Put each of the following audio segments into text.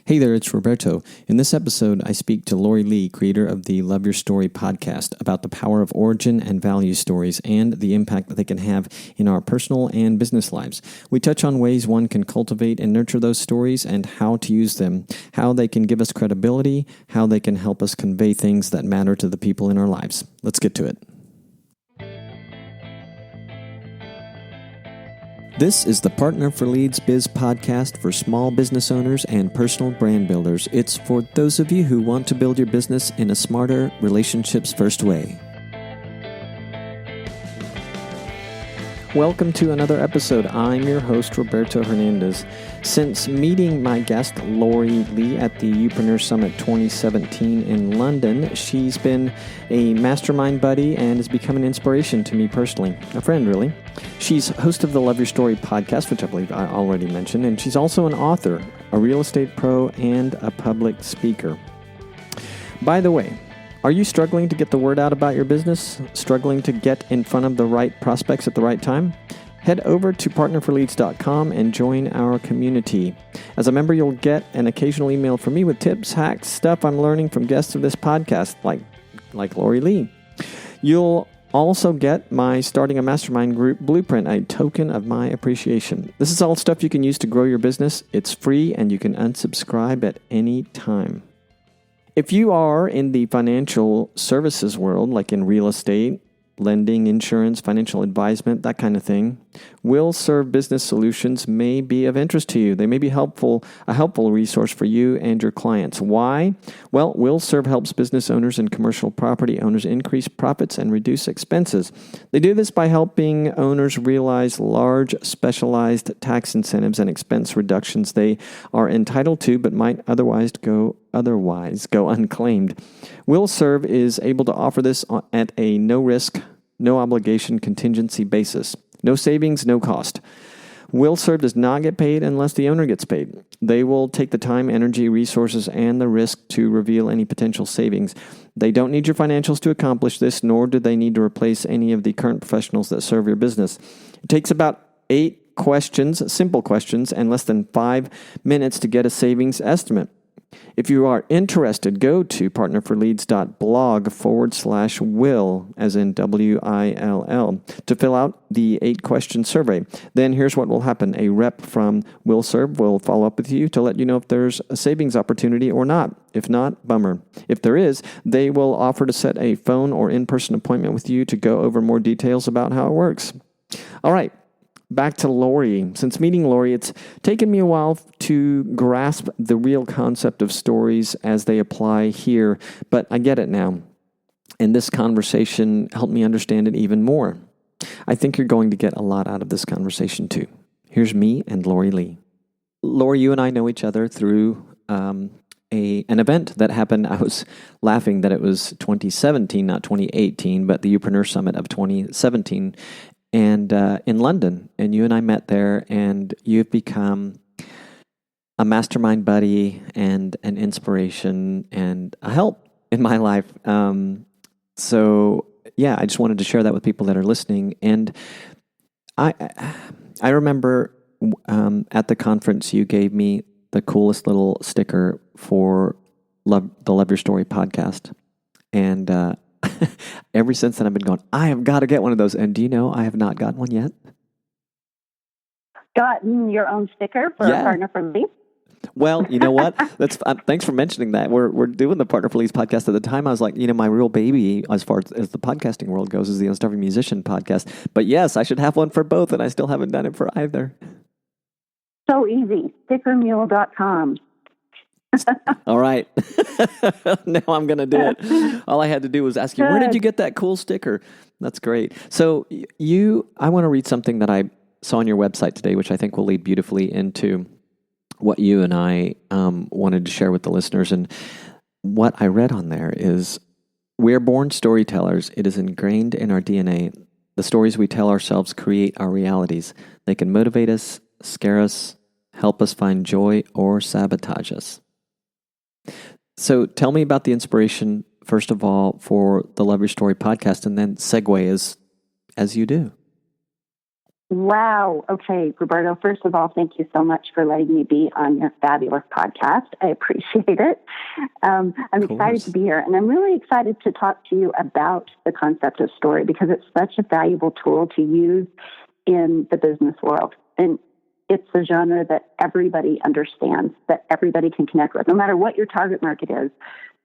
Hey there, it's Roberto. In this episode, I speak to Lorie, creator of the Love Your Story podcast, about the power of origin and value stories and the impact that they can have in our personal and business lives. We touch on ways one can cultivate and nurture those stories and how to use them, how they can give us credibility, how they can help us convey things that matter to the people in our lives. Let's get to it. This is the Partner for Leads Biz podcast for small business owners and personal brand builders. It's for those of you who want to build your business in a smarter, relationships-first way. Welcome to another episode. I'm your host, Roberto Hernandez. Since meeting my guest, Lorie at the Youpreneur Summit 2017 in London, she's been a mastermind buddy and has become an inspiration to me personally, a friend really. She's host of the Love Your Story podcast, which I believe I already mentioned, and she's also an author, a real estate pro, and a public speaker. By the way, are you struggling to get the word out about your business? Struggling to get in front of the right prospects at the right time? Head over to partnerforleads.com and join our community. As a member, you'll get an occasional email from me with tips, hacks, stuff I'm learning from guests of this podcast, like Lorie. You'll also get my Starting a Mastermind Group blueprint, a token of my appreciation. This is all stuff you can use to grow your business. It's free and you can unsubscribe at any time. If you are in the financial services world, like in real estate, lending, insurance, financial advisement, that kind of thing, will-serve business solutions may be of interest to you. They may be a helpful resource for you and your clients. Why? Well, will-serve helps business owners and commercial property owners increase profits and reduce expenses. They do this by helping owners realize large, specialized tax incentives and expense reductions they are entitled to, but might otherwise go unclaimed. Will-serve is able to offer this at a no-risk, no-obligation contingency basis. No savings, no cost. Will-serve does not get paid unless the owner gets paid. They will take the time, energy, resources, and the risk to reveal any potential savings. They don't need your financials to accomplish this, nor do they need to replace any of the current professionals that serve your business. It takes about 8 questions, simple questions, and less than 5 minutes to get a savings estimate. If you are interested, go to partnerforleads.blog/will, as in WILL, to fill out the 8-question survey. Then here's what will happen. A rep from WillServe will follow up with you to let you know if there's a savings opportunity or not. If not, bummer. If there is, they will offer to set a phone or in-person appointment with you to go over more details about how it works. All right. Back to Lorie. Since meeting Lorie, it's taken me a while to grasp the real concept of stories as they apply here, but I get it now. And this conversation helped me understand it even more. I think you're going to get a lot out of this conversation too. Here's me and Lorie. Lorie, you and I know each other through an event that happened. I was laughing that it was 2017, not 2018, but the Youpreneur Summit of 2017. And in London, and you and I met there, and you've become a mastermind buddy and an inspiration and a help in my life. So yeah, I just wanted to share that with people that are listening. And I remember at the conference, you gave me the coolest little sticker for the Love Your Story podcast, and ever since then, I've been going, I have got to get one of those. And do you know, I have not gotten one yet. Gotten your own sticker for a Partner for Leads? Well, you know what? Thanks for mentioning that. We're doing the Partner for Leads podcast. At the time, I was like, my real baby, as far as the podcasting world goes, is the Unstarving Musician podcast. But yes, I should have one for both, and I still haven't done it for either. So easy. Stickermule.com. All right. Now I'm going to do it. All I had to do was ask you, where did you get that cool sticker? That's great. So I want to read something that I saw on your website today, which I think will lead beautifully into what you and I wanted to share with the listeners. And what I read on there is, we're born storytellers. It is ingrained in our DNA. The stories we tell ourselves create our realities. They can motivate us, scare us, help us find joy, or sabotage us. So tell me about the inspiration, first of all, for the Love Your Story podcast, and then segue as you do. Wow. Okay, Roberto, first of all, thank you so much for letting me be on your fabulous podcast. I appreciate it. I'm excited to be here, and I'm really excited to talk to you about the concept of story because it's such a valuable tool to use in the business world. And it's a genre that everybody understands, that everybody can connect with, no matter what your target market is.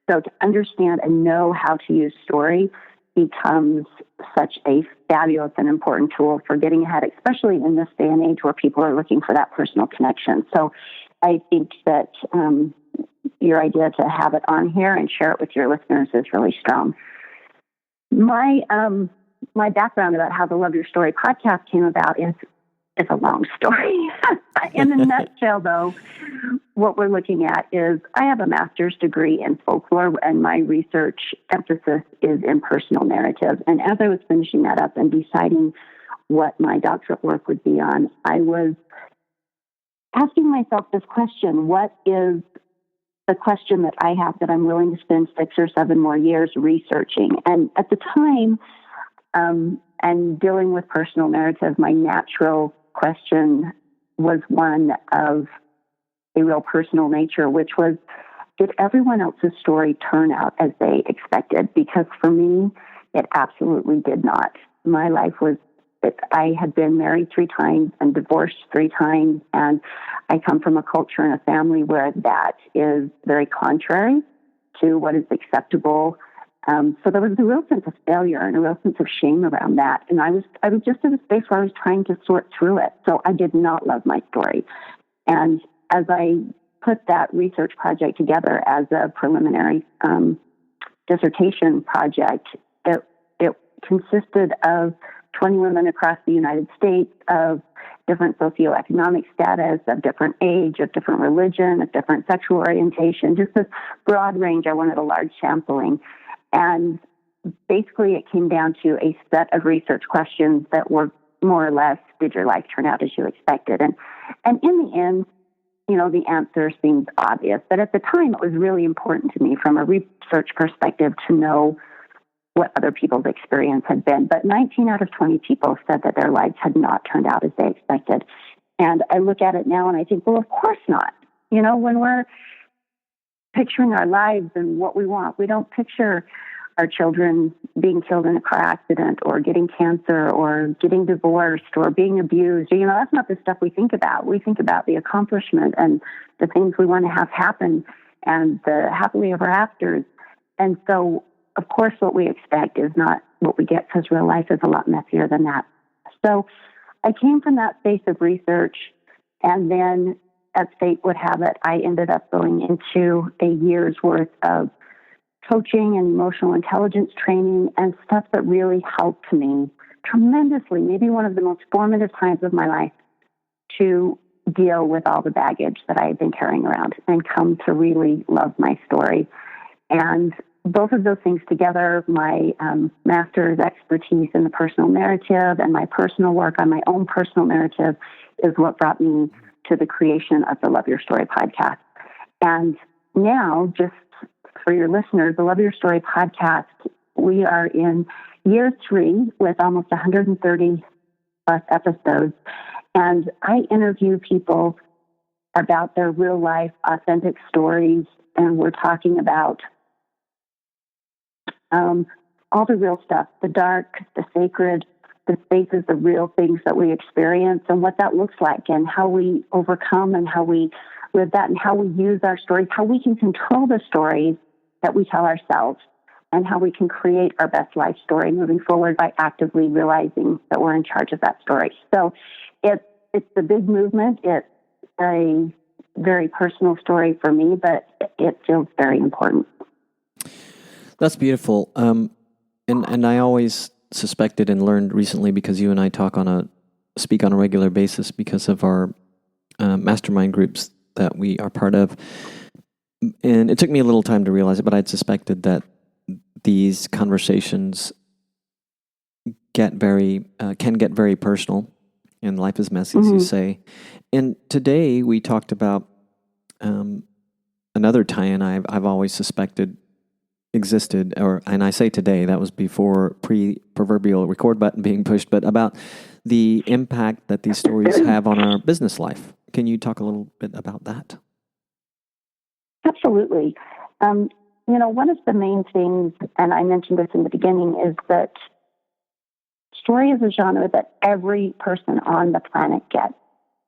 So to understand and know how to use story becomes such a fabulous and important tool for getting ahead, especially in this day and age where people are looking for that personal connection. So I think that your idea to have it on here and share it with your listeners is really strong. My background about how the Love Your Story podcast came about is a long story. In a nutshell, though, what we're looking at is I have a master's degree in folklore, and my research emphasis is in personal narrative. And as I was finishing that up and deciding what my doctorate work would be on, I was asking myself this question: what is the question that I have that I'm willing to spend 6 or 7 more years researching? And at the time, and dealing with personal narrative, my natural question was one of a real personal nature, which was, did everyone else's story turn out as they expected? Because for me, it absolutely did not. My life was, I had been married 3 times and divorced 3 times, and I come from a culture and a family where that is very contrary to what is acceptable. So there was a real sense of failure and a real sense of shame around that. And I was just in a space where I was trying to sort through it. So I did not love my story. And as I put that research project together as a preliminary dissertation project, it consisted of 20 women across the United States of different socioeconomic status, of different age, of different religion, of different sexual orientation, just this broad range. I wanted a large sampling. And basically it came down to a set of research questions that were more or less, did your life turn out as you expected? And in the end, the answer seemed obvious. But at the time, it was really important to me from a research perspective to know what other people's experience had been. But 19 out of 20 people said that their lives had not turned out as they expected. And I look at it now and I think, well, of course not. When we're picturing our lives and what we want, we don't picture our children being killed in a car accident or getting cancer or getting divorced or being abused. That's not the stuff we think about. We think about the accomplishment and the things we want to have happen and the happily ever afters. And so, of course, what we expect is not what we get, because real life is a lot messier than that. So I came from that space of research, and then, as fate would have it, I ended up going into a year's worth of coaching and emotional intelligence training and stuff that really helped me tremendously, maybe one of the most formative times of my life, to deal with all the baggage that I had been carrying around and come to really love my story. And both of those things together, my master's expertise in the personal narrative and my personal work on my own personal narrative, is what brought me to the creation of the Love Your Story podcast. And now, just for your listeners, the Love Your Story podcast, we are in year 3 with almost 130 plus episodes. And I interview people about their real life, authentic stories. And we're talking about all the real stuff, the dark, the sacred, the spaces, the real things that we experience and what that looks like and how we overcome and how we live that and how we use our stories, how we can control the stories that we tell ourselves, and how we can create our best life story moving forward by actively realizing that we're in charge of that story. So it's a big movement. It's a very personal story for me, but it feels very important. That's beautiful. And I always suspected and learned recently, because you and I speak on a regular basis because of our mastermind groups that we are part of. And it took me a little time to realize it, but I'd suspected that these conversations can get very personal, and life is messy, as you say. And today we talked about another tie-in I've always suspected existed, and I say today, that was before proverbial record button being pushed, but about the impact that these stories have on our business life. Can you talk a little bit about that? Absolutely. One of the main things, and I mentioned this in the beginning, is that story is a genre that every person on the planet gets.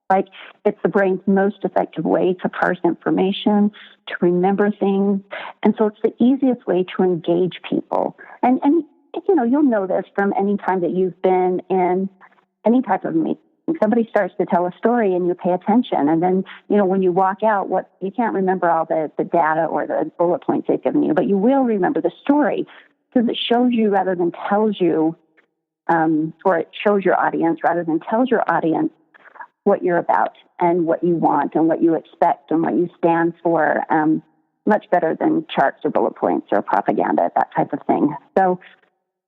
Like, it's the brain's most effective way to parse information, to remember things. And so it's the easiest way to engage people. And you'll know this from any time that you've been in any type of meeting. Somebody starts to tell a story and you pay attention. And then, when you walk out, you can't remember all the data or the bullet points they've given you, but you will remember the story because it shows you rather than tells you, or it shows your audience rather than tells your audience what you're about and what you want and what you expect and what you stand for, much better than charts or bullet points or propaganda, that type of thing. So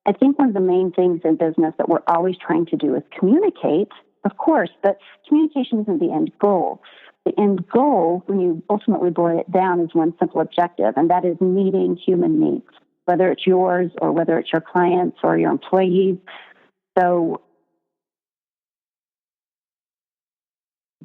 I think one of the main things in business that we're always trying to do is communicate, of course, but communication isn't the end goal. The end goal, when you ultimately boil it down, is one simple objective, and that is meeting human needs, whether it's yours or whether it's your clients or your employees. So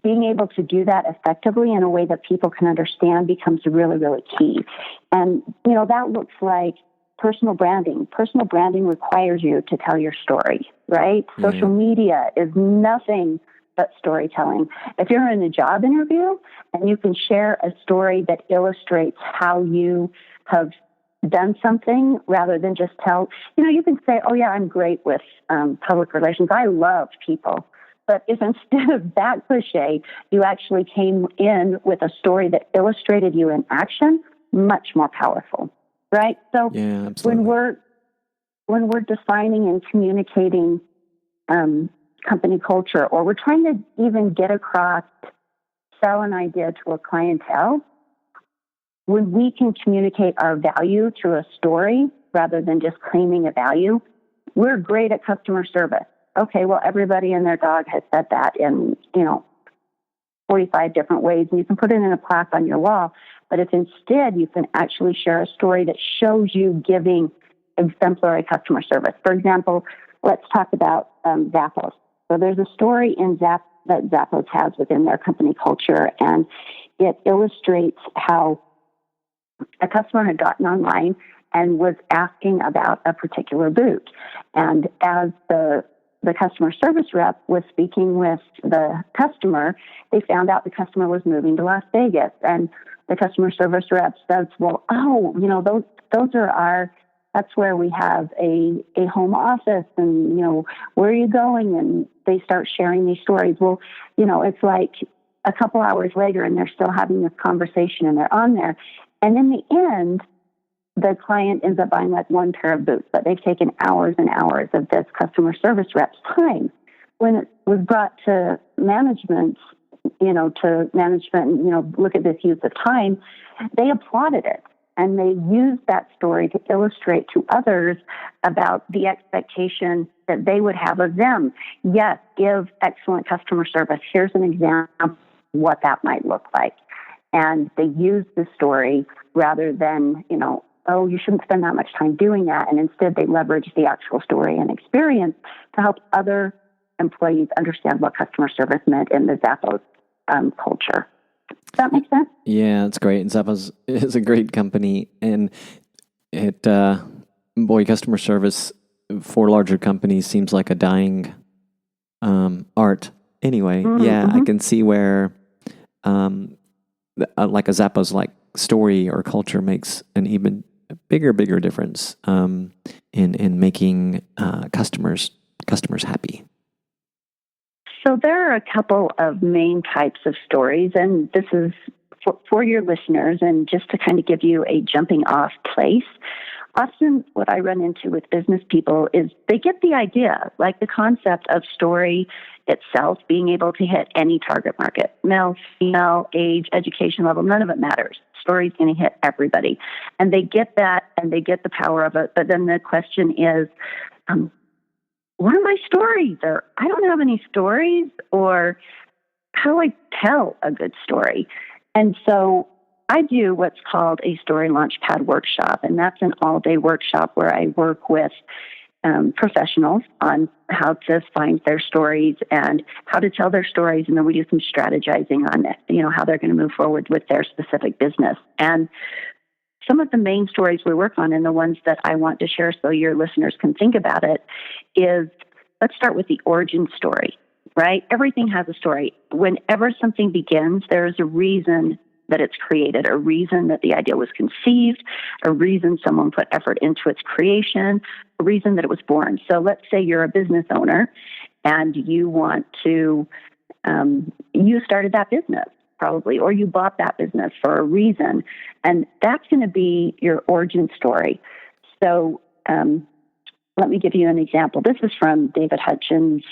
being able to do that effectively in a way that people can understand becomes really, really key. And, that looks like personal branding. Personal branding requires you to tell your story, right? Mm-hmm. Social media is nothing but storytelling. If you're in a job interview and you can share a story that illustrates how you have done something rather than just tell, you can say, oh yeah, I'm great with public relations. I love people. But if instead of that cliche, you actually came in with a story that illustrated you in action, much more powerful, right? So when we're defining and communicating company culture, or we're trying to even get across, sell an idea to a clientele, when we can communicate our value through a story rather than just claiming a value, we're great at customer service. Okay, well, everybody and their dog has said that in, 45 different ways, and you can put it in a plaque on your wall. But if instead you can actually share a story that shows you giving exemplary customer service. For example, let's talk about Zappos. So there's a story in that Zappos has within their company culture, and it illustrates how a customer had gotten online and was asking about a particular boot. And as the customer service rep was speaking with the customer, they found out the customer was moving to Las Vegas. And the customer service rep says, well, those are that's where we have a home office, and, where are you going? And they start sharing these stories. Well, it's like a couple hours later and they're still having this conversation and they're on there. And in the end, the client ends up buying like one pair of boots, but they've taken hours and hours of this customer service rep's time. When it was brought to management, look at this use of time, they applauded it. And they used that story to illustrate to others about the expectation that they would have of them. Yes, give excellent customer service. Here's an example of what that might look like. And they used the story rather than, oh, you shouldn't spend that much time doing that. And instead, they leveraged the actual story and experience to help other employees understand what customer service meant in the Zappos culture. Does that make sense? Yeah, it's great. And Zappos is a great company. And customer service for larger companies seems like a dying art. Anyway, I can see where like a Zappos-like story or culture makes an even bigger difference in making customers happy. So there are a couple of main types of stories, and this is for your listeners, and just to kind of give you a jumping off place. Often what I run into with business people is they get the idea, like the concept of story itself being able to hit any target market, male, female, age, education level, none of it matters. Story's going to hit everybody. And they get that, and they get the power of it. But then the question is, what are my stories? Or I don't have any stories, or how do I tell a good story? And so I do what's called a story launchpad workshop, and that's an all-day workshop where I work with professionals on how to find their stories and how to tell their stories. And then we do some strategizing on it, how they're going to move forward with their specific business. And some of the main stories we work on, and the ones that I want to share so your listeners can think about it, is let's start with the origin story, right? Everything has a story. Whenever something begins, there is a reason that it's created, a reason that the idea was conceived, a reason someone put effort into its creation, a reason that it was born. So let's say you're a business owner and you want to, you started that business probably, or you bought that business for a reason. And that's going to be your origin story. So let me give you an example. This is from David Hutchens'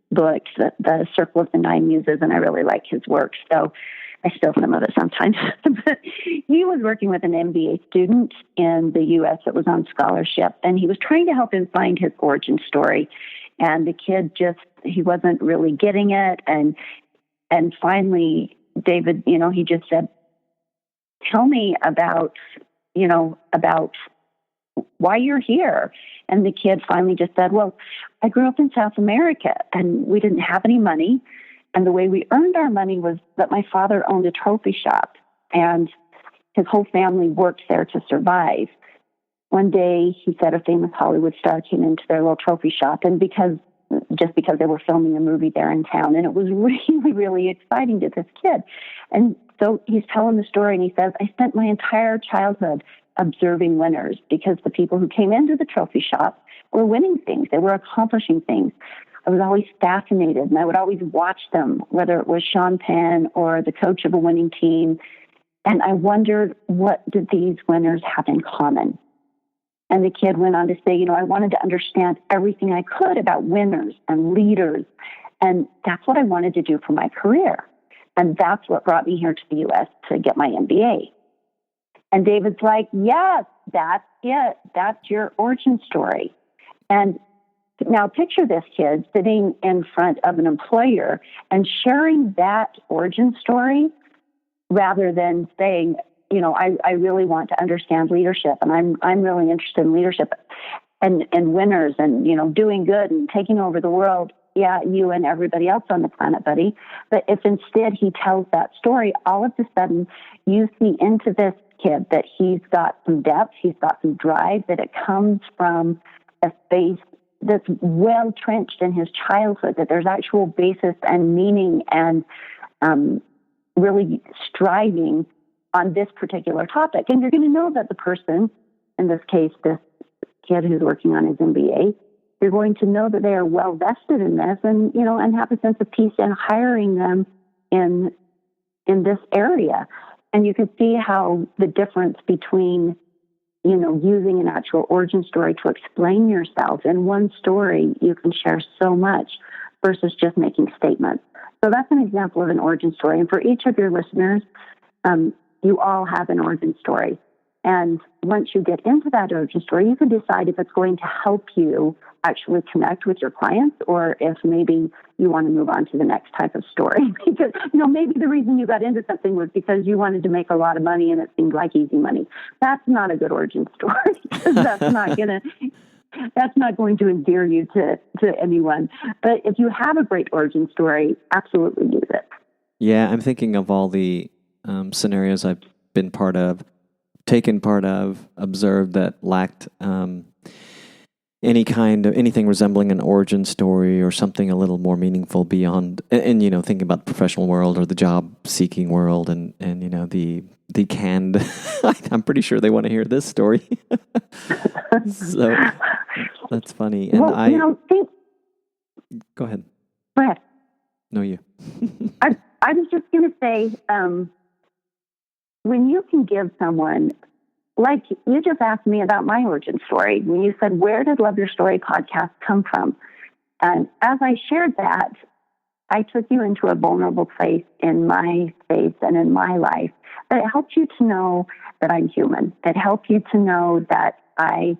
book, The Circle of the Nine Muses, and I really like his work. So I steal some of it sometimes. But he was working with an MBA student in the U.S. that was on scholarship, and he was trying to help him find his origin story. And the kid he wasn't really getting it. And finally, David, he just said, tell me about why you're here. And the kid finally just said, well, I grew up in South America, and we didn't have any money. And the way we earned our money was that my father owned a trophy shop, and his whole family worked there to survive. One day, he said, a famous Hollywood star came into their little trophy shop, and because they were filming a movie there in town, and it was really, really exciting to this kid. And so he's telling the story, and he says, I spent my entire childhood observing winners, because the people who came into the trophy shop were winning things. They were accomplishing things. I was always fascinated, and I would always watch them, whether it was Sean Penn or the coach of a winning team. And I wondered, what did these winners have in common? And the kid went on to say, I wanted to understand everything I could about winners and leaders. And that's what I wanted to do for my career. And that's what brought me here to the U.S. to get my MBA. And David's like, yes, that's it. That's your origin story. And now picture this kid sitting in front of an employer and sharing that origin story rather than saying, I really want to understand leadership, and I'm really interested in leadership and winners and, doing good and taking over the world. Yeah, you and everybody else on the planet, buddy. But if instead he tells that story, all of a sudden you see into this kid that he's got some depth, he's got some drive, that it comes from a space that's well trenched in his childhood, that there's actual basis and meaning and really striving on this particular topic. And you're going to know that the person, in this case, this kid who's working on his MBA, you're going to know that they are well vested in this and, and have a sense of peace in hiring them in this area. And you can see how the difference between, using an actual origin story to explain yourself. In one story, you can share so much versus just making statements. So that's an example of an origin story. And for each of your listeners, you all have an origin story. And once you get into that origin story, you can decide if it's going to help you actually connect with your clients, or if maybe you want to move on to the next type of story. Because, maybe the reason you got into something was because you wanted to make a lot of money and it seemed like easy money. That's not a good origin story. That's not going to endear you to anyone. But if you have a great origin story, absolutely use it. Yeah, I'm thinking of all the scenarios I've been part of, taken part of, observed that lacked anything resembling an origin story or something a little more meaningful beyond, and thinking about the professional world or the job seeking world, and the canned. I'm pretty sure they want to hear this story. So that's funny. And go ahead. Go ahead. No, you. I was just going to say, when you can give someone, like you just asked me about my origin story, when you said, where did Love Your Story podcast come from? And as I shared that, I took you into a vulnerable place in my space and in my life. But it helped you to know that I'm human. It helped you to know that I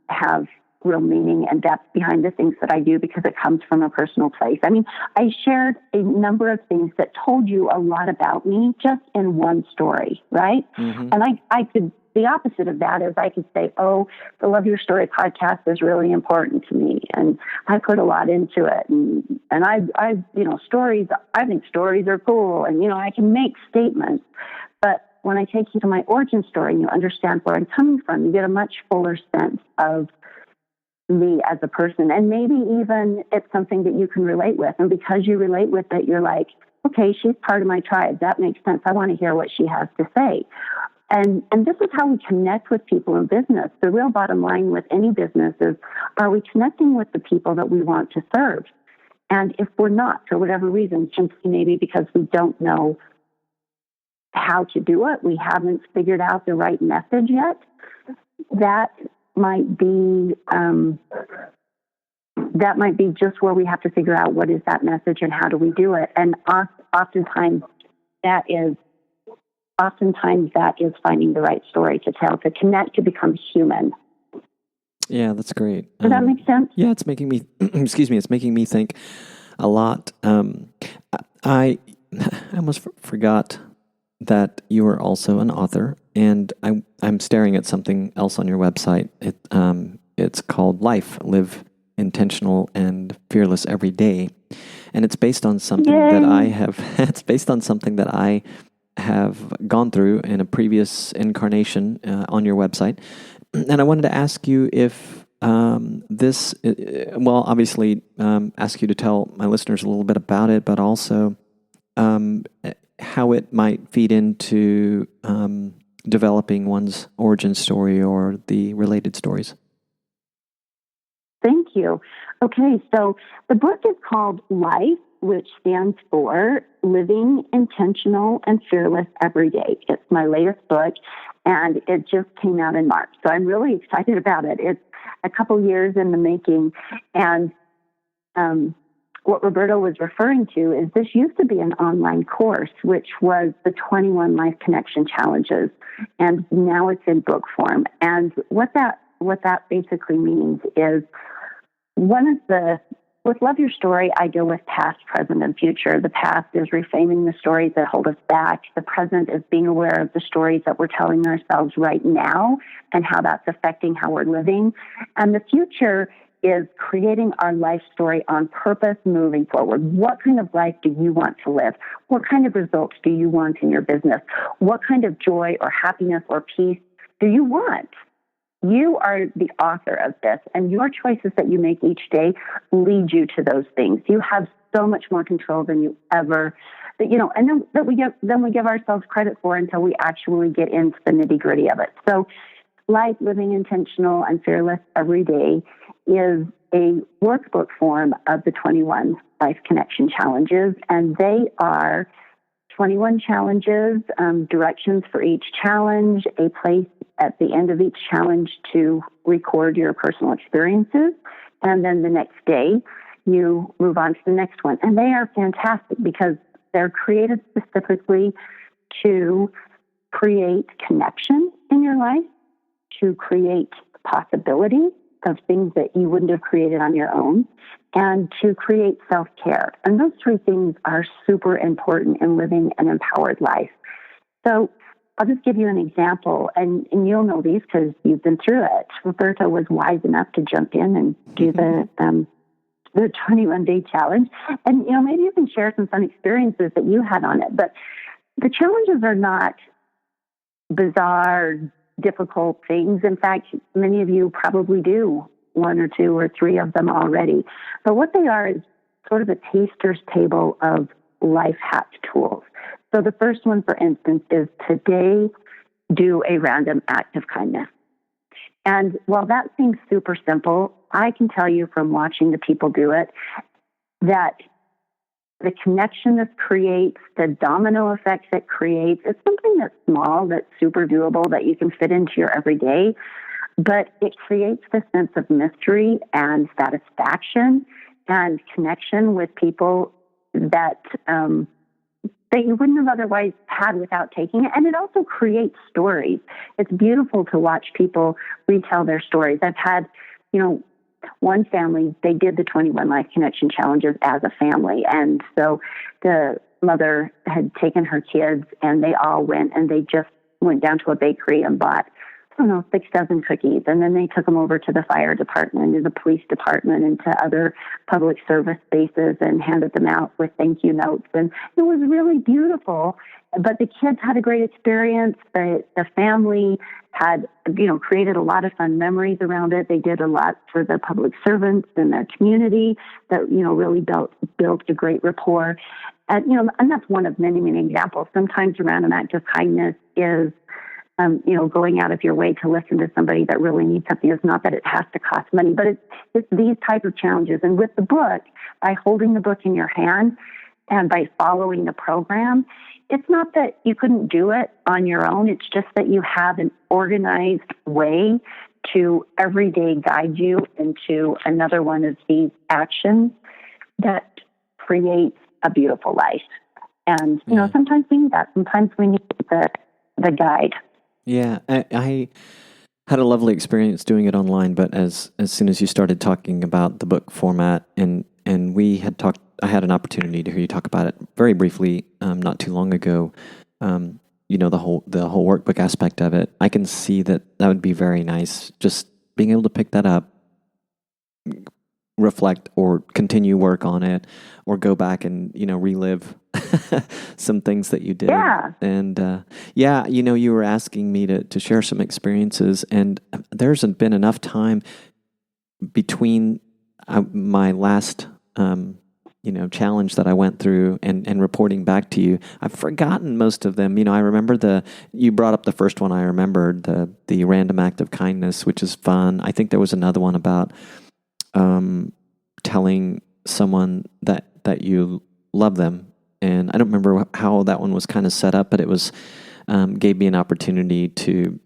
have real meaning and depth behind the things that I do because it comes from a personal place. I mean, I shared a number of things that told you a lot about me just in one story, right? Mm-hmm. And I could, the opposite of that is I could say, oh, the Love Your Story podcast is really important to me. And I put a lot into it. And I stories, I think stories are cool. And, I can make statements. But when I take you to my origin story and you understand where I'm coming from, you get a much fuller sense of me as a person. And maybe even it's something that you can relate with. And because you relate with it, you're like, okay, she's part of my tribe. That makes sense. I want to hear what she has to say. And this is how we connect with people in business. The real bottom line with any business is, are we connecting with the people that we want to serve? And if we're not, for whatever reason, simply maybe because we don't know how to do it, we haven't figured out the right message yet, that might be just where we have to figure out what is that message and how do we do it. And oftentimes that is finding the right story to tell, to connect, to become human. Yeah, that's great. Does that make sense? Yeah, it's making me, it's making me think a lot. I almost forgot that you are also an author, and I'm staring at something else on your website. It's called Life Intentional and Fearless Every Day, and it's based on something that I have. It's based on something that I have gone through in a previous incarnation on your website, and I wanted to ask you if obviously ask you to tell my listeners a little bit about it, but also how it might feed into developing one's origin story or the related stories. Thank you. Okay, so the book is called Life, which stands for Living Intentional and Fearless Every Day. It's my latest book, and it just came out in March. So I'm really excited about it. It's a couple years in the making, and what Roberto was referring to is this used to be an online course, which was the 21 Life Connection Challenges, and now it's in book form. And what that basically means is with Love Your Story, I deal with past, present, and future. The past is reframing the stories that hold us back. The present is being aware of the stories that we're telling ourselves right now and how that's affecting how we're living. And the future is creating our life story on purpose moving forward. What kind of life do you want to live? What kind of results do you want in your business? What kind of joy or happiness or peace do you want? You are the author of this, and your choices that you make each day lead you to those things. You have so much more control than you ever, and then we give ourselves credit for until we actually get into the nitty-gritty of it. So, Life, Living Intentional and Fearless Every Day is a workbook form of the 21 Life Connection Challenges, and they are 21 challenges, directions for each challenge, a place at the end of each challenge to record your personal experiences, and then the next day you move on to the next one. And they are fantastic because they're created specifically to create connection in your life, to create possibility of things that you wouldn't have created on your own, and to create self-care. And those three things are super important in living an empowered life. So I'll just give you an example, and you'll know these because you've been through it. Roberto was wise enough to jump in and do the 21-day challenge. And, maybe you can share some fun experiences that you had on it. But the challenges are not bizarre, difficult things. In fact, many of you probably do one or two or three of them already. But what they are is sort of a taster's table of life hack tools. So the first one, for instance, is today do a random act of kindness. And while that seems super simple, I can tell you from watching the people do it that the connection this creates, the domino effect that creates, it's something that's small, that's super doable, that you can fit into your everyday, but it creates this sense of mystery and satisfaction and connection with people that you wouldn't have otherwise had without taking it. And it also creates stories. It's beautiful to watch people retell their stories. I've had, one family, they did the 21 Life Connection challenges as a family. And so the mother had taken her kids and they all went and they just went down to a bakery and bought, 6 dozen cookies. And then they took them over to the fire department and the police department and to other public service spaces and handed them out with thank you notes. And it was really beautiful. But the kids had a great experience. The family had, created a lot of fun memories around it. They did a lot for the public servants in their community that, really built a great rapport. And, and that's one of many, many examples. Sometimes a random act of kindness is, going out of your way to listen to somebody that really needs something. It's not that it has to cost money, but it's these type of challenges. And with the book, by holding the book in your hand and by following the program, it's not that you couldn't do it on your own. It's just that you have an organized way to every day guide you into another one of these actions that creates a beautiful life. And, sometimes we need that. Sometimes we need the guide. Yeah, I had a lovely experience doing it online, but as soon as you started talking about the book format and we had talked, I had an opportunity to hear you talk about it very briefly not too long ago. The whole workbook aspect of it. I can see that would be very nice. Just being able to pick that up, reflect, or continue work on it, or go back and relive some things that you did. Yeah. And you were asking me to share some experiences, and there's been enough time between my last challenge that I went through and reporting back to you. I've forgotten most of them. I remember you brought up the first one. I remembered the random act of kindness, which is fun. I think there was another one about telling someone that you love them. And I don't remember how that one was kind of set up, but it was gave me an opportunity to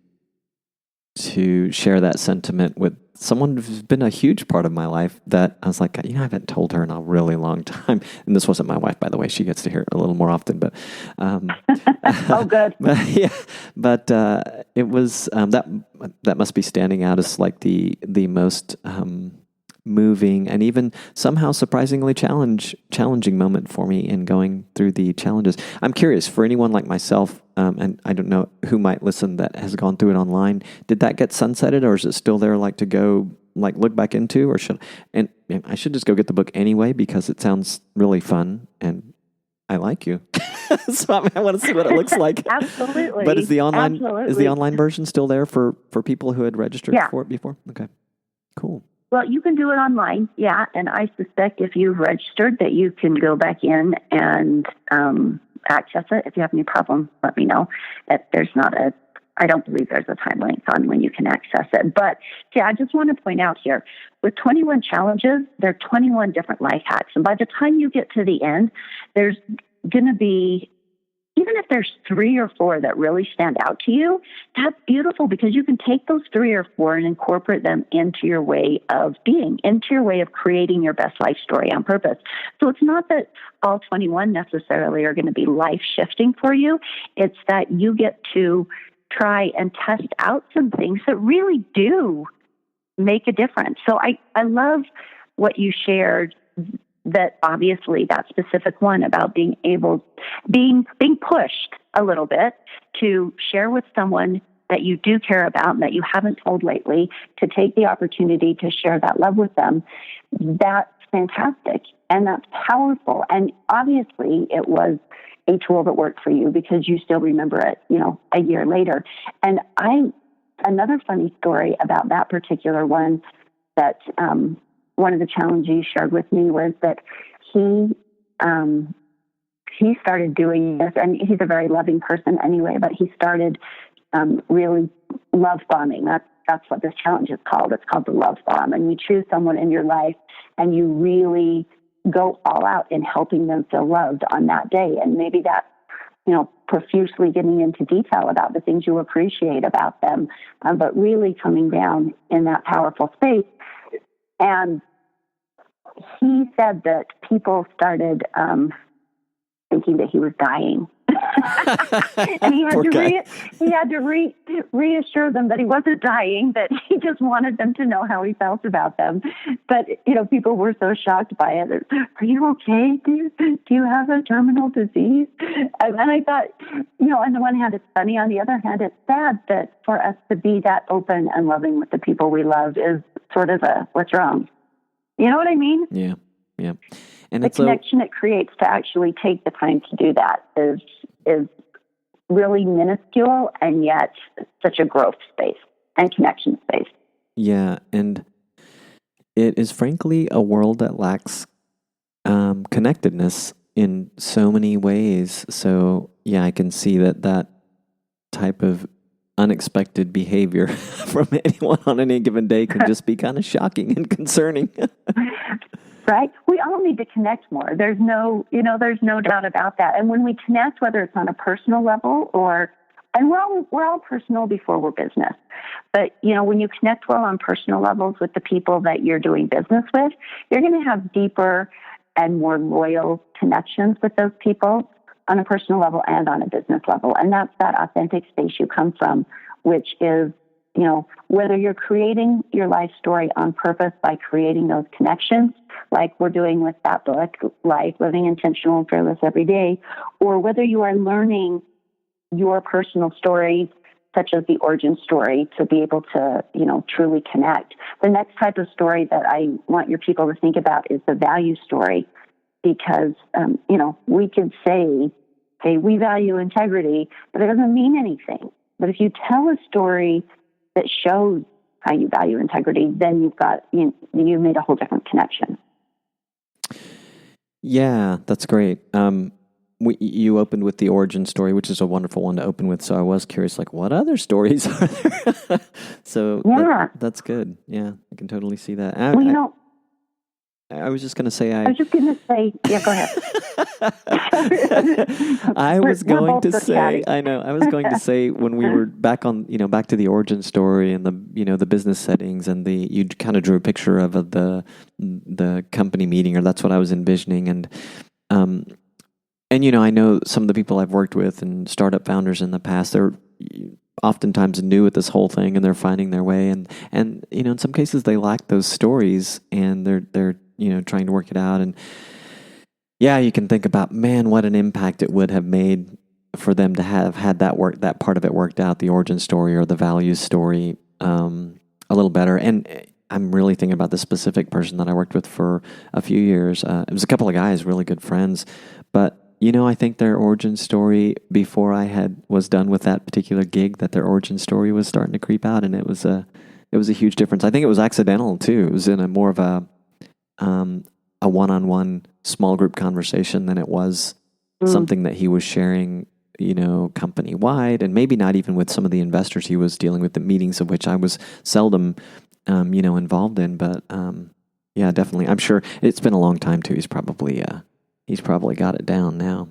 share that sentiment with someone who's been a huge part of my life that I was like, I haven't told her in a really long time. And this wasn't my wife, by the way. She gets to hear it a little more often, but oh, good. But it was that must be standing out as like the most moving and even somehow surprisingly challenging moment for me in going through the challenges. I'm curious, for anyone like myself, and I don't know who might listen that has gone through it online, did that get sunsetted, or is it still there to go look back into, or and I should just go get the book anyway because it sounds really fun and I like you. So I want to see what it looks like. Absolutely. But is the online version still there for people who had registered for it before? Okay. Cool. Well, you can do it online, and I suspect if you've registered that you can go back in and access it. If you have any problem, let me know. I don't believe there's a time length on when you can access it. But I just want to point out here, with 21 challenges, there are 21 different life hacks. And by the time you get to the end, there's going to be, even if there's 3 or 4 that really stand out to you, that's beautiful because you can take those 3 or 4 and incorporate them into your way of being, into your way of creating your best life story on purpose. So it's not that all 21 necessarily are going to be life shifting for you. It's that you get to try and test out some things that really do make a difference. So I love what you shared, that obviously that specific one about being pushed a little bit to share with someone that you do care about and that you haven't told lately, to take the opportunity to share that love with them. That's fantastic. And that's powerful. And obviously it was a tool that worked for you because you still remember it, a year later. And another funny story about that particular one, that one of the challenges you shared with me was that he started doing this, and he's a very loving person anyway, but he started really love bombing. That's what this challenge is called. It's called the love bomb. And you choose someone in your life and you really go all out in helping them feel loved on that day. And maybe that's, profusely getting into detail about the things you appreciate about them, but really coming down in that powerful space. And he said that people started thinking that he was dying And he had to reassure them that he wasn't dying, that he just wanted them to know how he felt about them. But, people were so shocked by it. Are you okay? Do you have a terminal disease? And I thought, on the one hand, it's funny. On the other hand, it's sad that for us to be that open and loving with the people we love is sort of what's wrong. You know what I mean? Yeah. Yeah. And the connection it creates to actually take the time to do that is really minuscule, and yet such a growth space and connection space. Yeah, and it is frankly a world that lacks connectedness in so many ways. So yeah, I can see that type of unexpected behavior from anyone on any given day can just be kind of shocking and concerning. Right? We all need to connect more. There's no doubt about that. And when we connect, whether it's on a personal level and we're all personal before we're business. But, when you connect well on personal levels with the people that you're doing business with, you're going to have deeper and more loyal connections with those people on a personal level and on a business level. And that's that authentic space you come from, which is, whether you're creating your life story on purpose by creating those connections, like we're doing with that book, Life, Living Intentional and Fearless Every Day, or whether you are learning your personal stories, such as the origin story, to be able to, truly connect. The next type of story that I want your people to think about is the value story, because, we can say, hey, we value integrity, but it doesn't mean anything. But if you tell a story that shows how you value integrity, then you've made a whole different connection. Yeah, that's great. You opened with the origin story, which is a wonderful one to open with. So I was curious, what other stories are there? So yeah, that's good. Yeah, I can totally see that. I was just going to say, yeah, go ahead. I was going to say when we were back to the origin story and the business settings, and you kind of drew a picture of the company meeting, or that's what I was envisioning. And I know some of the people I've worked with and startup founders in the past, they're oftentimes new at this whole thing, and they're finding their way. And in some cases they lack those stories, and they're trying to work it out. And yeah, you can think about, man, what an impact it would have made for them to have had that part of it worked out, the origin story or the values story, a little better. And I'm really thinking about the specific person that I worked with for a few years. It was a couple of guys, really good friends, but I think their origin story, before I was done with that particular gig, that their origin story was starting to creep out, and it was a huge difference. I think it was accidental too. It was in a more of a one-on-one small group conversation than it was something that he was sharing, company-wide, and maybe not even with some of the investors he was dealing with, the meetings of which I was seldom, involved in. But yeah, definitely. I'm sure it's been a long time too. He's probably got it down now.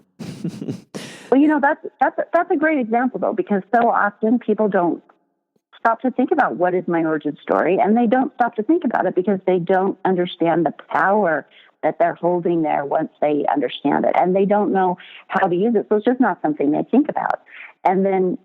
Well, that's a great example though, because so often people don't stop to think about what is my origin story, and they don't stop to think about it because they don't understand the power that they're holding there once they understand it, and they don't know how to use it. So it's just not something they think about. And then,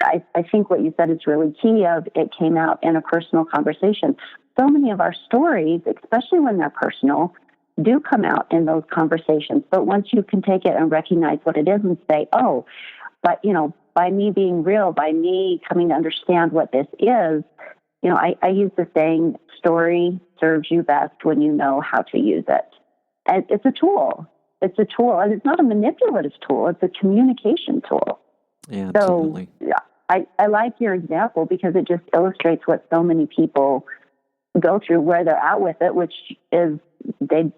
I think what you said is really key. It came out in a personal conversation. So many of our stories, especially when they're personal, do come out in those conversations. But once you can take it and recognize what it is and say, oh, but, by me being real, by me coming to understand what this is, I use the saying, story serves you best when you know how to use it. And it's a tool. It's a tool, and it's not a manipulative tool. It's a communication tool. Yeah, absolutely. So I like your example because it just illustrates what so many people go through, where they're at with it, which is they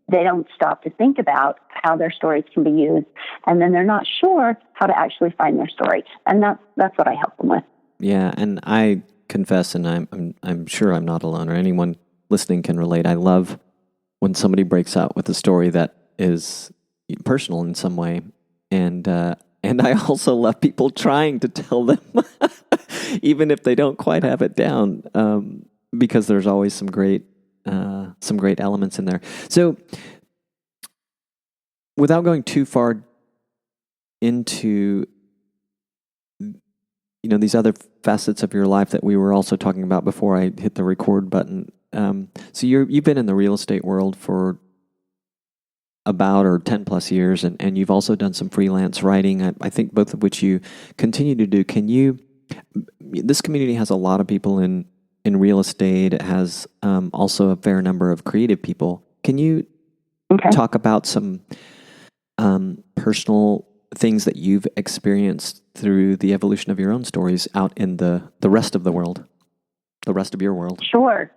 don't stop to think about how their stories can be used, and then they're not sure how to actually find their story. And that's what I help them with. Yeah, and I confess, and I'm sure I'm not alone, or anyone listening can relate. I love when somebody breaks out with a story that is personal in some way, and I also love people trying to tell them, even if they don't quite have it down, because there's always some great elements in there. So, without going too far into, these other facets of your life that we were also talking about before I hit the record button. So you've been in the real estate world for about or 10 plus years, and you've also done some freelance writing, I think both of which you continue to do. This community has a lot of people in real estate. It has also a fair number of creative people. Can you talk about some personal things that you've experienced through the evolution of your own stories out in the rest of the world, the rest of your world? Sure.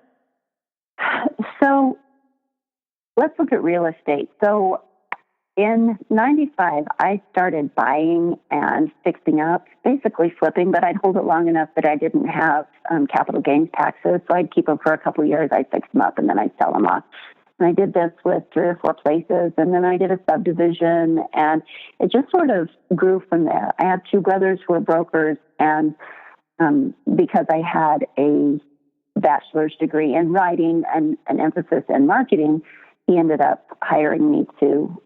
So let's look at real estate. So in 95, I started buying and fixing up, basically flipping, but I'd hold it long enough that I didn't have capital gains taxes. So I'd keep them for a couple of years. I'd fix them up and then I'd sell them off. And I did this with 3 or 4 places, and then I did a subdivision, and it just sort of grew from there. I had 2 brothers who were brokers, and because I had a bachelor's degree in writing and an emphasis in marketing, he ended up hiring me to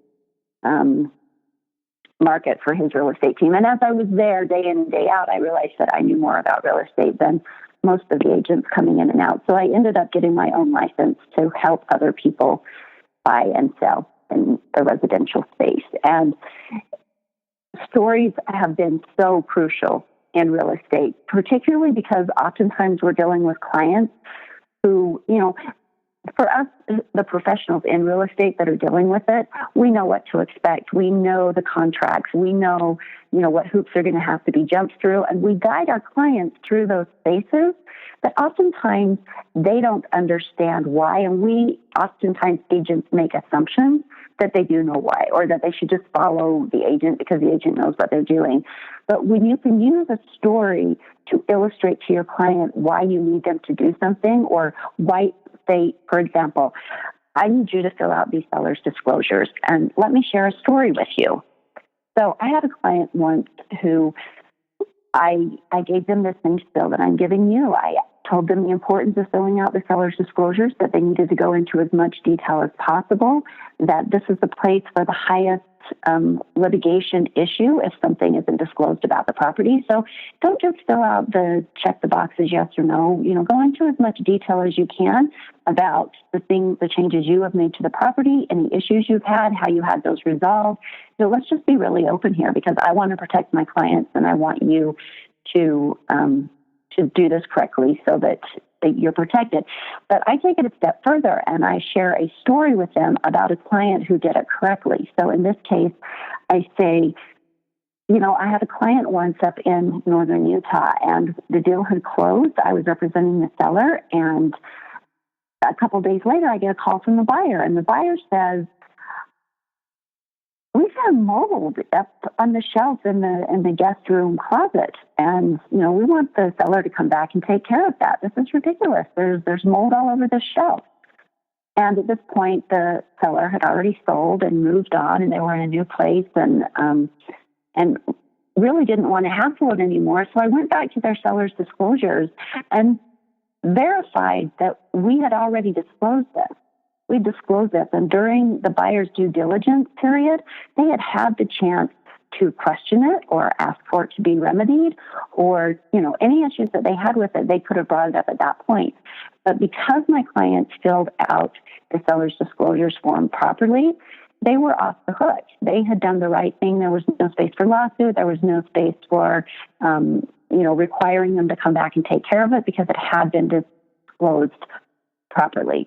market for his real estate team. And as I was there day in and day out, I realized that I knew more about real estate than most of the agents coming in and out. So I ended up getting my own license to help other people buy and sell in the residential space. And stories have been so crucial in real estate, particularly because oftentimes we're dealing with clients who, for us, the professionals in real estate that are dealing with it, we know what to expect. We know the contracts. We know, what hoops are going to have to be jumped through. And we guide our clients through those spaces, but oftentimes they don't understand why. And we oftentimes, agents make assumptions that they do know why, or that they should just follow the agent because the agent knows what they're doing. But when you can use a story to illustrate to your client why you need them to do something, or why, say, for example, I need you to fill out these seller's disclosures, and let me share a story with you. So I had a client once who I gave them this thing to fill that I'm giving you. I told them the importance of filling out the seller's disclosures, that they needed to go into as much detail as possible, that this is the place for the highest litigation issue if something isn't disclosed about the property. So don't just fill out check the boxes yes or no. Go into as much detail as you can about the changes you have made to the property, any issues you've had, how you had those resolved. Let's just be really open here, because I want to protect my clients and I want you to do this correctly so that you're protected. But I take it a step further and I share a story with them about a client who did it correctly. So in this case, I say, I had a client once up in northern Utah, and the deal had closed. I was representing the seller, and a couple of days later, I get a call from the buyer, and the buyer says, "We found mold up on the shelf in the guest room closet, and we want the seller to come back and take care of that. This is ridiculous. There's mold all over the shelf." And at this point, the seller had already sold and moved on, and they were in a new place, and really didn't want to hassle it anymore. So I went back to their seller's disclosures and verified that we had already disclosed this. We disclosed this, and during the buyer's due diligence period, they had the chance to question it or ask for it to be remedied, or, any issues that they had with it, they could have brought it up at that point. But because my clients filled out the seller's disclosures form properly, they were off the hook. They had done the right thing. There was no space for lawsuit. There was no space for, requiring them to come back and take care of it, because it had been disclosed properly.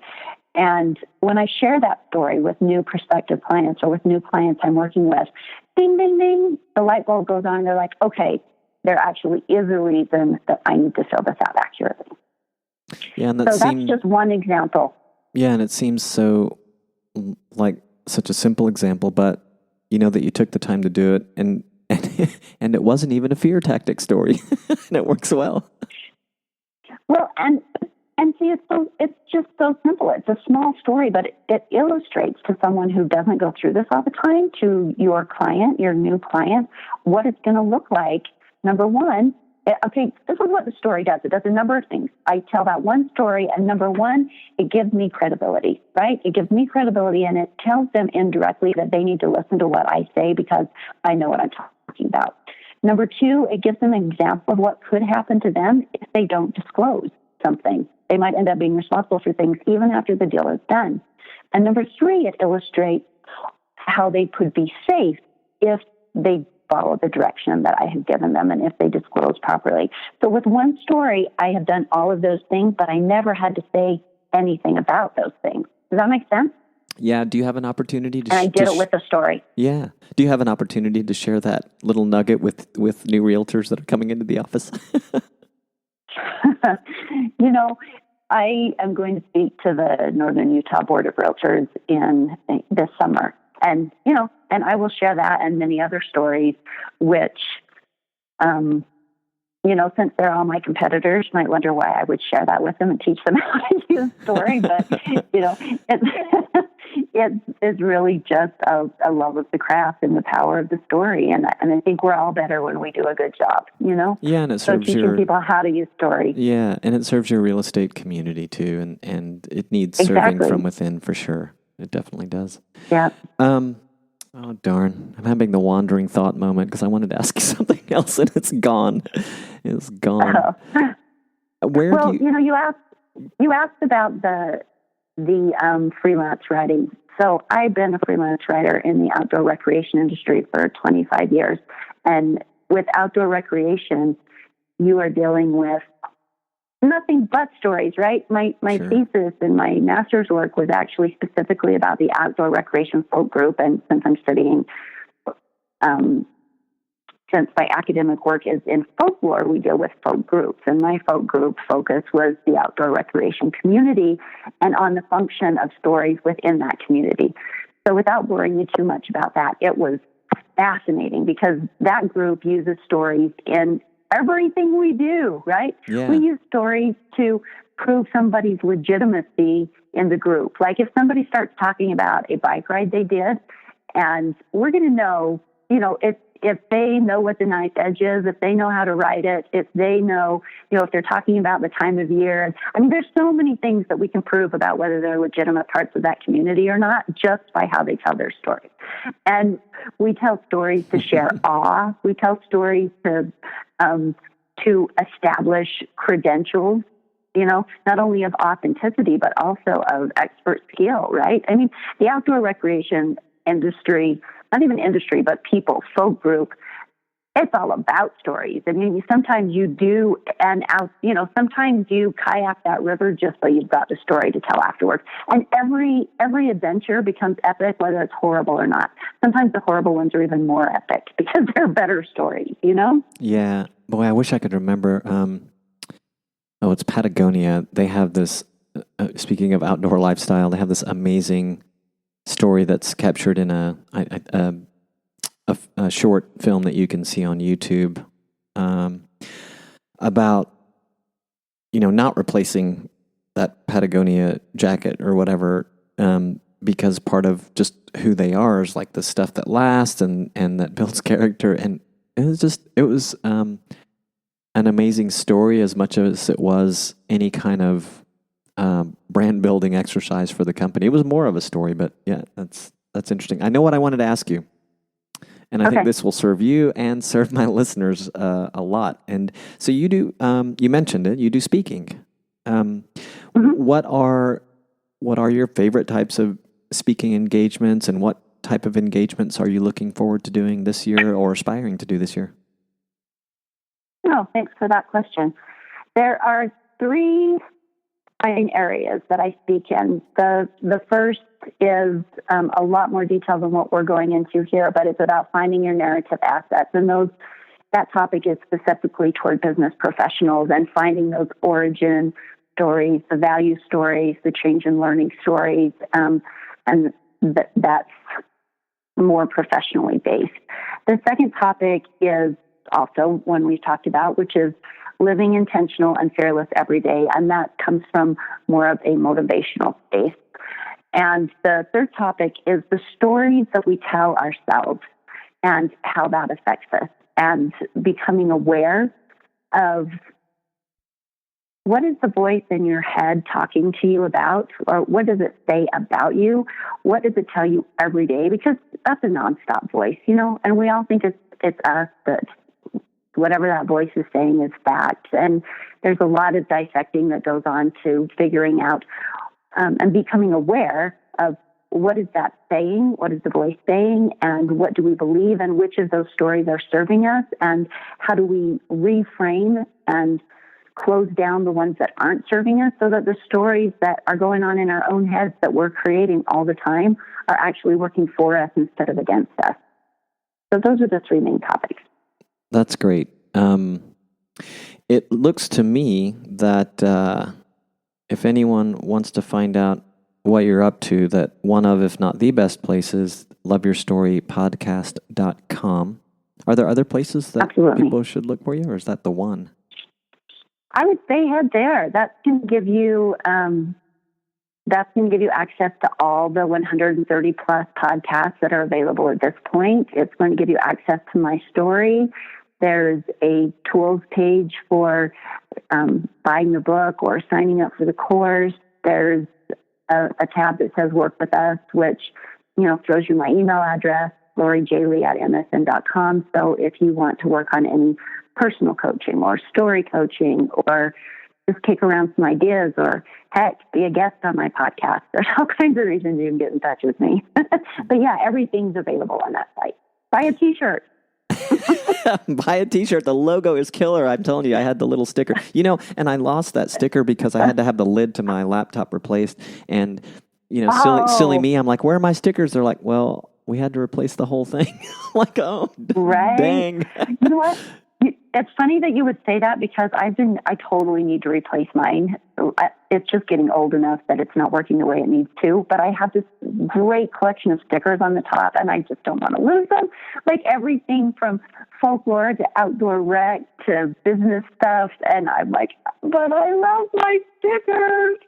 And when I share that story with new prospective clients or with new clients I'm working with, ding, ding, ding, the light bulb goes on. They're like, okay, there actually is a reason that I need to fill this out accurately. Yeah, and that's just one example. Yeah, and it seems so like such a simple example, but that you took the time to do it, and and it wasn't even a fear tactic story, and it works well. Well, and see, it's just so simple. It's a small story, but it illustrates to someone who doesn't go through this all the time, to your client, your new client, what it's going to look like. Number one, this is what the story does. It does a number of things. I tell that one story, and number one, it gives me credibility, right? It gives me credibility, and it tells them indirectly that they need to listen to what I say, because I know what I'm talking about. Number two, it gives them an example of what could happen to them if they don't disclose something. They might end up being responsible for things even after the deal is done. And number three, it illustrates how they could be safe if they follow the direction that I have given them and if they disclose properly. So with one story, I have done all of those things, but I never had to say anything about those things. Does that make sense? Yeah. Do you have an opportunity to? And I did it with a story. Yeah. Do you have an opportunity to share that little nugget with new realtors that are coming into the office? I am going to speak to the Northern Utah Board of Realtors in this summer. And I will share that and many other stories, which, since they're all my competitors, might wonder why I would share that with them and teach them how to use story. But, it's really just a love of the craft and the power of the story. And I think we're all better when we do a good job, Yeah, and it serves teaching people how to use story. Yeah, and it serves your real estate community too, and it needs serving from within for sure. It definitely does. Yeah. Oh, darn. I'm having the wandering thought moment because I wanted to ask you something else and it's gone. It's gone. You asked about the freelance writing. So I've been a freelance writer in the outdoor recreation industry for 25 years. And with outdoor recreation, you are dealing with nothing but stories, right? My Sure. thesis and my master's work was actually specifically about the outdoor recreation folk group. And since I'm studying, since my academic work is in folklore, we deal with folk groups. And my folk group focus was the outdoor recreation community and on the function of stories within that community. So without boring you too much about that, it was fascinating because that group uses stories in everything we do, right? Yeah. We use stories to prove somebody's legitimacy in the group. Like if somebody starts talking about a bike ride they did, and we're going to know, if they know what the knife edge is, if they know how to ride it, if they know, if they're talking about the time of year. I mean, there's so many things that we can prove about whether they're legitimate parts of that community or not, just by how they tell their story. And we tell stories to share awe. We tell stories to establish credentials, not only of authenticity, but also of expert skill, right? I mean, the outdoor recreation industry, not even industry, but people, folk group, it's all about stories. I mean, sometimes you do, sometimes you kayak that river just so you've got the story to tell afterwards. And every adventure becomes epic, whether it's horrible or not. Sometimes the horrible ones are even more epic because they're better stories, Yeah. Boy, I wish I could remember. It's Patagonia. They have this, speaking of outdoor lifestyle, they have this amazing story that's captured in a short film that you can see on YouTube about, not replacing that Patagonia jacket or whatever, because part of just who they are is like the stuff that lasts and that builds character. And it was an amazing story as much as it was any kind of brand building exercise for the company. It was more of a story, but yeah, that's interesting. I know what I wanted to ask you, and I think this will serve you and serve my listeners a lot. And so you do. You mentioned it. You do speaking. What are your favorite types of speaking engagements, and what type of engagements are you looking forward to doing this year or aspiring to do this year? Oh, thanks for that question. There are 3 main areas that I speak in. The first is a lot more detail than what we're going into here, but it's about finding your narrative assets. And that topic is specifically toward business professionals and finding those origin stories, the value stories, the change in learning stories, and that's more professionally based. The second topic is also one we've talked about, which is living intentional and fearless every day. And that comes from more of a motivational space. And the third topic is the stories that we tell ourselves and how that affects us, and becoming aware of what is the voice in your head talking to you about, or what does it say about you? What does it tell you every day? Because that's a nonstop voice, and we all think it's us, that whatever that voice is saying is fact. And there's a lot of dissecting that goes on to figuring out and becoming aware of what is that saying, what is the voice saying, and what do we believe, and which of those stories are serving us, and how do we reframe and close down the ones that aren't serving us, so that the stories that are going on in our own heads that we're creating all the time are actually working for us instead of against us. So those are the three main topics. That's great. It looks to me that if anyone wants to find out what you're up to, that one of, if not the best places, loveyourstorypodcast.com. Are there other places that people should look for you, or is that the one? I would say head there. That's going to give you access to all the 130 plus podcasts that are available at this point. It's going to give you access to my story. There's a tools page for buying the book or signing up for the course. There's a tab that says Work With Us, which, throws you my email address, loriejaylee@msn.com. So if you want to work on any personal coaching or story coaching, or just kick around some ideas, or heck, be a guest on my podcast, there's all kinds of reasons you can get in touch with me. But yeah, everything's available on that site. Buy a t-shirt. Buy a t-shirt. The logo is killer. I'm telling you, I had the little sticker, and I lost that sticker because I had to have the lid to my laptop replaced. And, silly me, I'm like, where are my stickers? They're like, well, we had to replace the whole thing. I'm like, oh, right? Dang. You know what? It's funny that you would say that, because I totally need to replace mine. It's just getting old enough that it's not working the way it needs to. But I have this great collection of stickers on the top, and I just don't want to lose them. Like everything from folklore to outdoor rec to business stuff. And I'm like, but I love my stickers.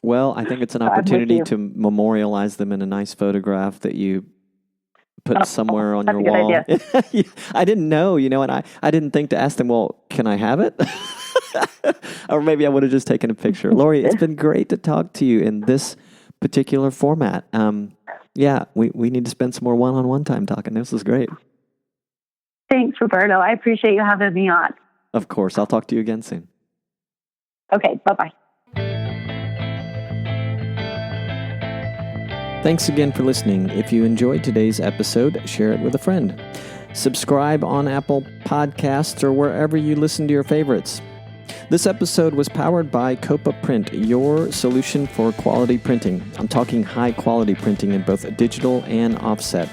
Well, I think it's an opportunity to memorialize them in a nice photograph that you put somewhere on your wall. I didn't know, and I didn't think to ask them, well, can I have it? Or maybe I would have just taken a picture. Lorie, it's been great to talk to you in this particular format. We need to spend some more one-on-one time talking. This was great. Thanks, Roberto. I appreciate you having me on. Of course. I'll talk to you again soon. Okay. Bye-bye. Thanks again for listening. If you enjoyed today's episode, share it with a friend. Subscribe on Apple Podcasts or wherever you listen to your favorites. This episode was powered by Copa Print, your solution for quality printing. I'm talking high-quality printing in both digital and offset,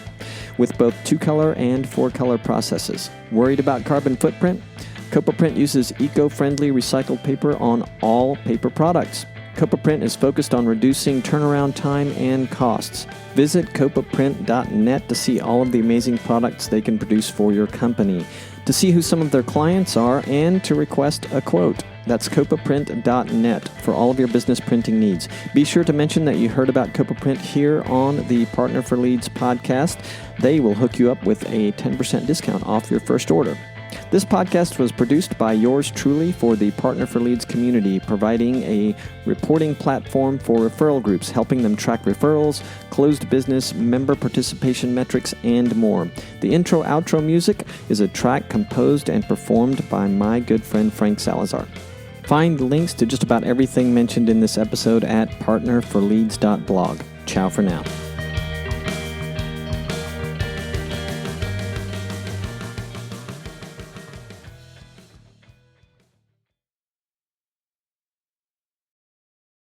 with both 2-color and 4-color processes. Worried about carbon footprint? Copa Print uses eco-friendly recycled paper on all paper products. Copa Print is focused on reducing turnaround time and costs. Visit copaprint.net to see all of the amazing products they can produce for your company, to see who some of their clients are, and to request a quote. That's copaprint.net for all of your business printing needs. Be sure to mention that you heard about Copa Print here on the Partner for Leads podcast. They will hook you up with a 10% discount off your first order. This podcast was produced by yours truly for the Partner for Leads community, providing a reporting platform for referral groups, helping them track referrals, closed business, member participation metrics, and more. The intro-outro music is a track composed and performed by my good friend Frank Salazar. Find links to just about everything mentioned in this episode at partnerforleads.blog. Ciao for now.